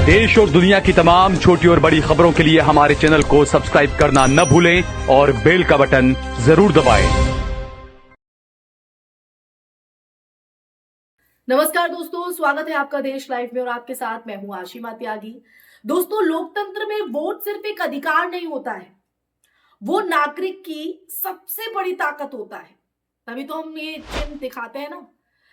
देश और दुनिया की तमाम छोटी और बड़ी खबरों के लिए हमारे चैनल को सब्सक्राइब करना न भूलें और बेल का बटन जरूर दबाएं। नमस्कार दोस्तों, स्वागत है आपका देश लाइव में और आपके साथ मैं हूं आशिमा त्यागी। दोस्तों, लोकतंत्र में वोट सिर्फ एक अधिकार नहीं होता है, वो नागरिक की सबसे बड़ी ताकत होता है। तभी तो हम ये चिन्ह दिखाते हैं ना।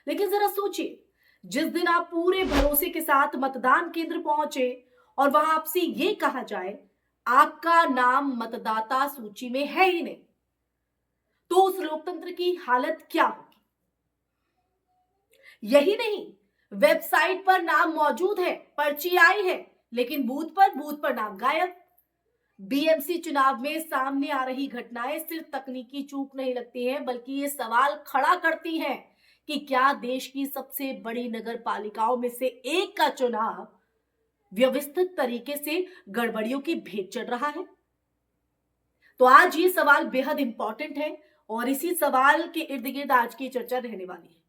लेकिन जरा सोचिए, जिस दिन आप पूरे भरोसे के साथ मतदान केंद्र पहुंचे और वहां आपसे ये कहा जाए आपका नाम मतदाता सूची में है ही नहीं, तो उस लोकतंत्र की हालत क्या होगी। यही नहीं, वेबसाइट पर नाम मौजूद है, पर्ची आई है, लेकिन बूथ पर नाम गायब। बीएमसी चुनाव में सामने आ रही घटनाएं सिर्फ तकनीकी चूक नहीं लगती हैं, बल्कि ये सवाल खड़ा करती हैं कि क्या देश की सबसे बड़ी नगर पालिकाओं में से एक का चुनाव व्यवस्थित तरीके से गड़बड़ियों की भेंट चढ़ रहा है। तो आज ये सवाल बेहद इंपॉर्टेंट है और इसी सवाल के इर्द गिर्द आज की चर्चा रहने वाली है।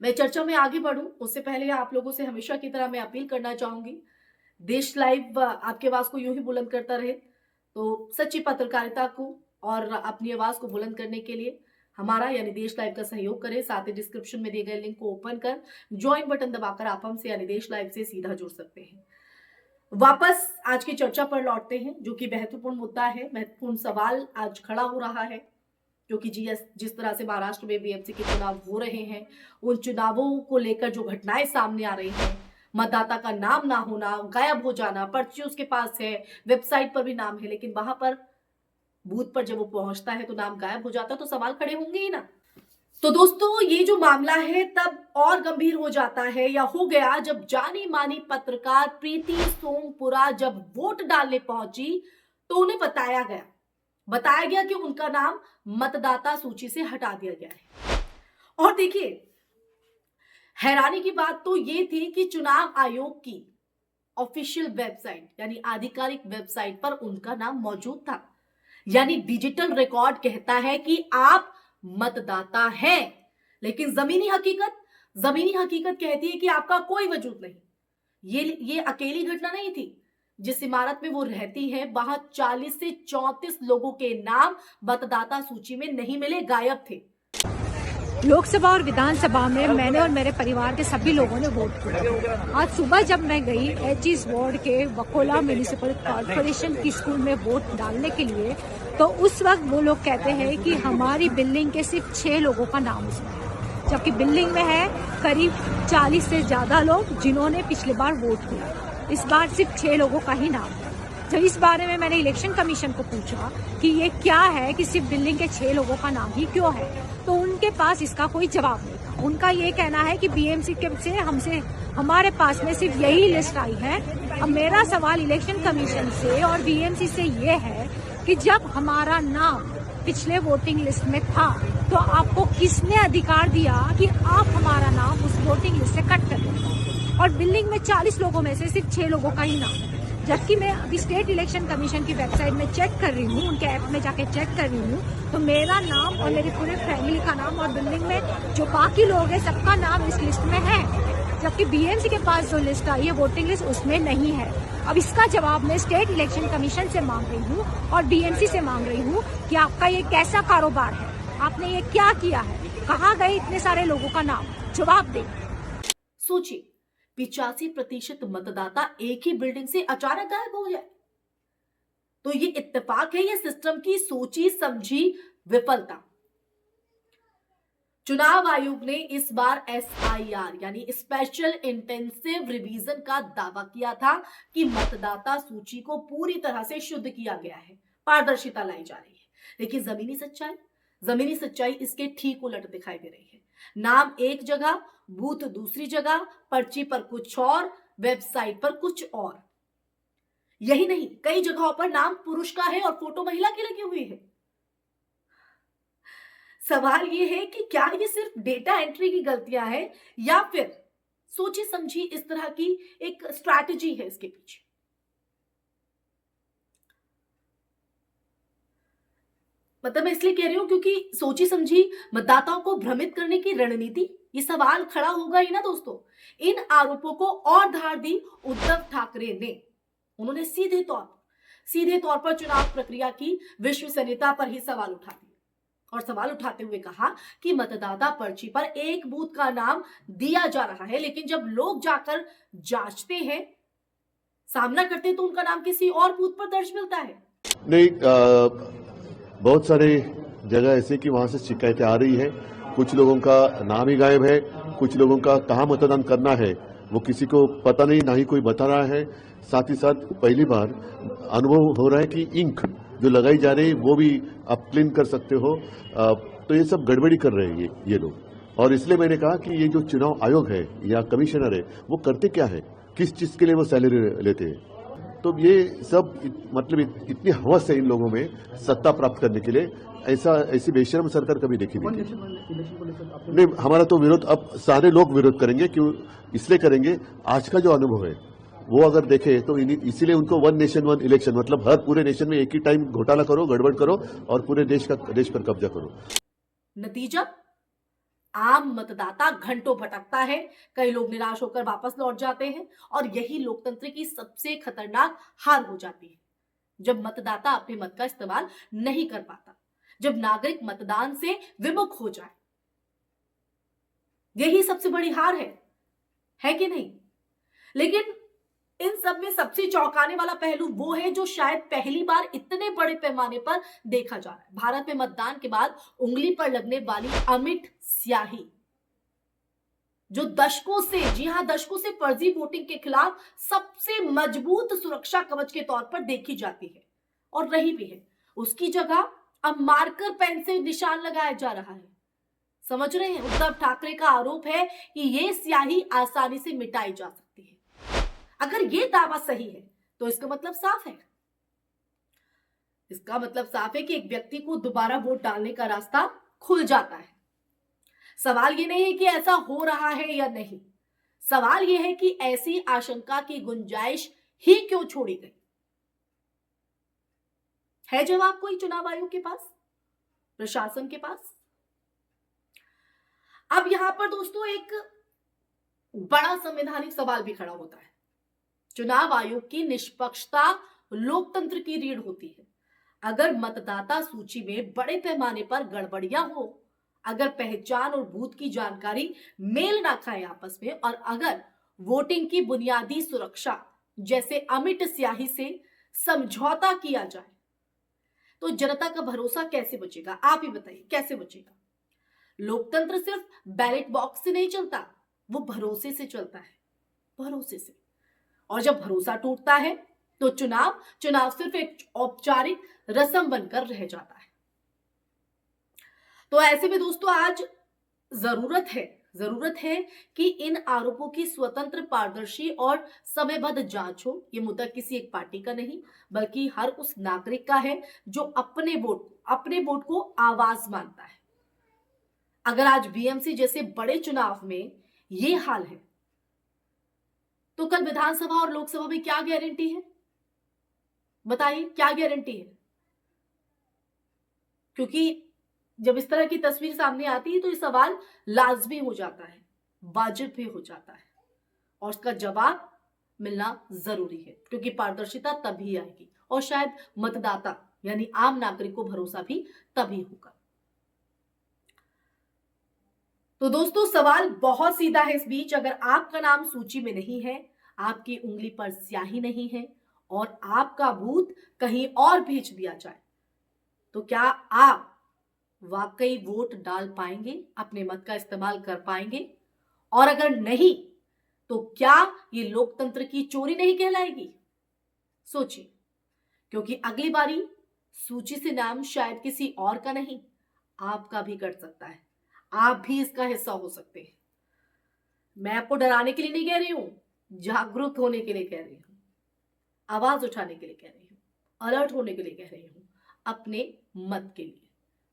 मैं चर्चा में आगे बढ़ूं उससे पहले आप लोगों से हमेशा की तरह मैं अपील करना चाहूंगी, देश लाइव आपकी आवाज को यूं ही बुलंद करता रहे। तो सच्ची पत्रकारिता को और अपनी आवाज को बुलंद करने के लिए हमारा यानी देश लाइव का सहयोग करें। साथ ही डिस्क्रिप्शन में दिए गए लिंक को ओपन कर ज्वाइन बटन दबाकर आप हमसे यानी देश लाइव से सीधा जुड़ सकते हैं। वापस आज की चर्चा पर लौटते हैं, जो कि महत्वपूर्ण मुद्दा है, महत्वपूर्ण सवाल आज खड़ा हो रहा है, क्योंकि जिस तरह से महाराष्ट्र में बीएमसी के चुनाव हो रहे हैं, उन चुनावों को लेकर जो घटनाएं सामने आ रही हैं, मतदाता का नाम ना होना, गायब हो जाना, पर्ची उसके पास है, वेबसाइट पर भी नाम है, लेकिन वहां पर बूथ पर जब वो पहुंचता है तो नाम गायब हो जाता है, तो सवाल खड़े होंगे ही ना। तो दोस्तों, ये जो मामला है तब और गंभीर हो जाता है या हो गया जब जानी मानी पत्रकार प्रीति सोमपुरा जब वोट डालने पहुंची तो उन्हें बताया गया कि उनका नाम मतदाता सूची से हटा दिया गया है। और देखिए, हैरानी की बात तो ये थी कि चुनाव आयोग की ऑफिशियल वेबसाइट यानी आधिकारिक वेबसाइट पर उनका नाम मौजूद था। यानी डिजिटल रिकॉर्ड कहता है कि आप मतदाता हैं, लेकिन जमीनी हकीकत कहती है कि आपका कोई वजूद नहीं। ये अकेली घटना नहीं थी। जिस इमारत में वो रहती है वहां 40 से 34 लोगों के नाम मतदाता सूची में नहीं मिले, गायब थे। लोकसभा और विधानसभा में मैंने और मेरे परिवार के सभी लोगों ने वोट किया। आज सुबह जब मैं गई एचईस वार्ड के वकोला म्यूनिसिपल कॉर्पोरेशन की स्कूल में वोट डालने के लिए, तो उस वक्त वो लोग कहते हैं कि हमारी बिल्डिंग के सिर्फ 6 लोगों का नाम उसमें है, जबकि बिल्डिंग में है करीब 40 से ज्यादा लोग जिन्होंने पिछले बार वोट किया। इस बार सिर्फ 6 लोगों का ही नाम है। जब इस बारे में मैंने इलेक्शन कमीशन को पूछा कि ये क्या है कि सिर्फ बिल्डिंग के 6 लोगों का नाम ही क्यों है, तो उनके पास इसका कोई जवाब नहीं था। उनका ये कहना है कि बीएमसी से हमारे पास में सिर्फ यही लिस्ट आई है। अब मेरा सवाल इलेक्शन कमीशन से और बीएमसी से ये है कि जब हमारा नाम पिछले वोटिंग लिस्ट में था तो आपको किसने अधिकार दिया कि आप हमारा नाम उस वोटिंग लिस्ट से कट कर दें, और बिल्डिंग में 40 लोगों में से सिर्फ 6 लोगों का ही नाम है। जबकि मैं अभी स्टेट इलेक्शन कमीशन की वेबसाइट में चेक कर रही हूँ, उनके ऐप में जाके चेक कर रही हूँ, तो मेरा नाम और मेरी पूरे फैमिली का नाम और बिल्डिंग में जो बाकी लोग हैं सबका नाम इस लिस्ट में है, जबकि बीएमसी के पास जो लिस्ट आई है वोटिंग लिस्ट उसमें नहीं है। अब इसका जवाब मैं स्टेट इलेक्शन कमीशन से मांग रही हूँ और बीएमसी से मांग रही हूँ कि आपका ये कैसा कारोबार है, आपने ये क्या किया है, कहाँ गए इतने सारे लोगों का नाम, जवाब दें। सोचिए, 85% मतदाता एक ही बिल्डिंग से अचानक गायब हो जाए, तो ये इत्तेफाक है या सिस्टम की सोची समझी विफलता। चुनाव आयोग ने इस बार एसआईआर यानी स्पेशल इंटेंसिव रिवीजन का दावा किया था कि मतदाता सूची को पूरी तरह से शुद्ध किया गया है, पारदर्शिता लाई जा रही है। लेकिन जमीनी सच्चाई इसके ठीक उलट दिखाई दे रही है। नाम एक जगह, बूथ दूसरी जगह, पर्ची पर कुछ और, वेबसाइट पर कुछ और। यही नहीं, कई जगहों पर नाम पुरुष का है और फोटो महिला की लगी हुई है। सवाल यह है कि क्या ये सिर्फ डेटा एंट्री की गलतियां हैं या फिर सोची समझी इस तरह की एक स्ट्रैटेजी है इसके पीछे। मतलब मैं इसलिए कह रही हूं क्योंकि सोची समझी मतदाताओं को भ्रमित करने की रणनीति, ये सवाल खड़ा होगा ही ना दोस्तों। इन आरोपों को और धार दी उद्धव ठाकरे ने। उन्होंने सीधे तौर पर चुनाव प्रक्रिया की विश्वसनीयता पर ही सवाल उठा दिए और सवाल उठाते हुए कहा कि मतदाता पर्ची पर एक बूथ का नाम दिया जा रहा है, लेकिन जब लोग जाकर जांचते हैं, सामना करते हैं, तो उनका नाम किसी और बूथ पर दर्ज मिलता है। नहीं, बहुत सारे जगह ऐसे कि वहां से शिकायतें आ रही है। कुछ लोगों का नाम ही गायब है, कुछ लोगों का कहाँ मतदान करना है वो किसी को पता नहीं, ना ही कोई बता रहा है। साथ ही साथ पहली बार अनुभव हो रहा है कि इंक जो लगाई जा रही है वो भी आप क्लीन कर सकते हो। तो ये सब गड़बड़ी कर रहे हैं ये लोग। और इसलिए मैंने कहा कि ये जो चुनाव आयोग है या कमिश्नर है वो करते क्या है, किस चीज के लिए वो सैलरी लेते हैं। तो ये सब मतलब इतनी हवस है इन लोगों में सत्ता प्राप्त करने के लिए, ऐसी बेशर्म सरकार कभी देखी नहीं। नहीं, हमारा तो विरोध अब सारे लोग विरोध करेंगे। क्यों इसलिए करेंगे, आज का जो अनुभव है वो अगर देखे तो इसीलिए उनको वन नेशन वन इलेक्शन, मतलब हर पूरे नेशन में एक ही टाइम घोटाला करो, गड़बड़ करो और पूरे देश पर कब्जा करो। नतीजा, आम मतदाता घंटों भटकता है, कई लोग निराश होकर वापस लौट जाते हैं और यही लोकतंत्र की सबसे खतरनाक हार हो जाती है, जब मतदाता अपने मत का इस्तेमाल नहीं कर पाता, जब नागरिक मतदान से विमुख हो जाए। यही सबसे बड़ी हार है कि नहीं? लेकिन इन सब में सबसे चौंकाने वाला पहलू वो है जो शायद पहली बार इतने बड़े पैमाने पर देखा जा रहा है। भारत में मतदान के बाद उंगली पर लगने वाली अमिट स्याही, जो दशकों से, जी हां, दशकों से फर्जी वोटिंग के खिलाफ सबसे मजबूत सुरक्षा कवच के तौर पर देखी जाती है और रही भी है, उसकी जगह अब मार्कर पेन से निशान लगाया जा रहा है। समझ रहे हैं? उद्धव ठाकरे का आरोप है कि यह स्याही आसानी से मिटाई जा सकती है। अगर यह दावा सही है तो इसका मतलब साफ है, कि एक व्यक्ति को दोबारा वोट डालने का रास्ता खुल जाता है। सवाल ये नहीं है कि ऐसा हो रहा है या नहीं, सवाल यह है कि ऐसी आशंका की गुंजाइश ही क्यों छोड़ी गई। है जवाब कोई चुनाव आयोग के पास, प्रशासन के पास? अब यहां पर दोस्तों एक बड़ा संवैधानिक सवाल भी खड़ा होता है। चुनाव आयोग की निष्पक्षता लोकतंत्र की रीढ़ होती है। अगर मतदाता सूची में बड़े पैमाने पर गड़बड़ियां हो, अगर पहचान और बूथ की जानकारी मेल ना खाए आपस में, और अगर वोटिंग की बुनियादी सुरक्षा जैसे अमिट स्याही से समझौता किया जाए, तो जनता का भरोसा कैसे बचेगा? आप ही बताइए, कैसे बचेगा? लोकतंत्र सिर्फ बैलेट बॉक्स से नहीं चलता, वो भरोसे से चलता है, भरोसे से। और जब भरोसा टूटता है तो चुनाव सिर्फ एक औपचारिक रस्म बनकर रह जाता है। तो ऐसे में दोस्तों आज जरूरत है कि इन आरोपों की स्वतंत्र, पारदर्शी और समयबद्ध जांच हो। ये मुद्दा किसी एक पार्टी का नहीं, बल्कि हर उस नागरिक का है जो अपने वोट को आवाज मानता है। अगर आज बीएमसी जैसे बड़े चुनाव में ये हाल है, तो कल विधानसभा और लोकसभा में क्या गारंटी है? बताइए, क्या गारंटी है? क्योंकि जब इस तरह की तस्वीर सामने आती है तो ये सवाल लाजमी हो जाता है, वाजिब भी हो जाता है, और उसका जवाब मिलना जरूरी है, क्योंकि पारदर्शिता तभी आएगी और शायद मतदाता यानी आम नागरिक को भरोसा भी तभी होगा। तो दोस्तों सवाल बहुत सीधा है इस बीच, अगर आपका नाम सूची में नहीं है, आपकी उंगली पर स्याही नहीं है और आपका बूथ कहीं और भेज दिया जाए, तो क्या आप वाकई वोट डाल पाएंगे, अपने मत का इस्तेमाल कर पाएंगे? और अगर नहीं, तो क्या ये लोकतंत्र की चोरी नहीं कहलाएगी? सोचिए, क्योंकि अगली बारी सूची से नाम शायद किसी और का नहीं, आपका भी कट सकता है, आप भी इसका हिस्सा हो सकते हैं। मैं आपको डराने के लिए नहीं कह रही हूं, जागरूक होने के लिए कह रही हूं, आवाज उठाने के लिए कह रही हूं, अलर्ट होने के लिए कह रही हूं, अपने मत के लिए,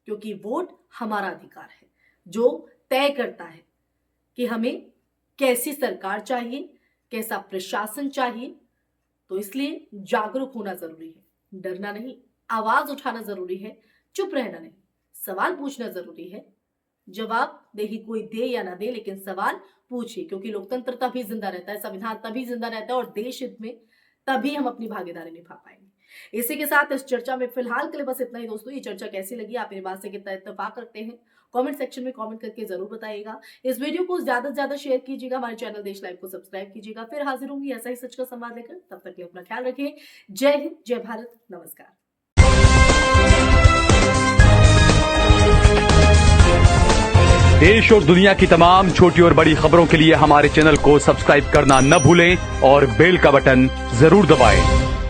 क्योंकि वोट हमारा अधिकार है जो तय करता है कि हमें कैसी सरकार चाहिए, कैसा प्रशासन चाहिए। तो इसलिए जागरूक होना जरूरी है, डरना नहीं, आवाज उठाना जरूरी है, चुप रहना नहीं, सवाल पूछना जरूरी है। जवाब देही कोई दे या ना दे, लेकिन सवाल पूछिए, क्योंकि लोकतंत्र तभी जिंदा रहता है, संविधान तभी जिंदा रहता है और देश हित में तभी हम अपनी भागीदारी निभा पाएंगे। इसी के साथ इस चर्चा में फिलहाल के लिए बस इतना ही दोस्तों। ये चर्चा कैसी लगी, आप मेरी बात से कितना इत्तेफाक रखते हैं, कमेंट सेक्शन में कमेंट करके जरूर बताइएगा। इस वीडियो को ज्यादा से ज्यादा शेयर कीजिएगा, हमारे चैनल देश लाइव को सब्सक्राइब कीजिएगा। फिर हाजिर होंगी ऐसा ही सच का संवाद लेकर, तब तक के लिए अपना ख्याल रखिए। जय हिंद, जय भारत, नमस्कार। देश और दुनिया की तमाम छोटी और बड़ी खबरों के लिए हमारे चैनल को सब्सक्राइब करना न भूलें और बेल का बटन जरूर दबाएं।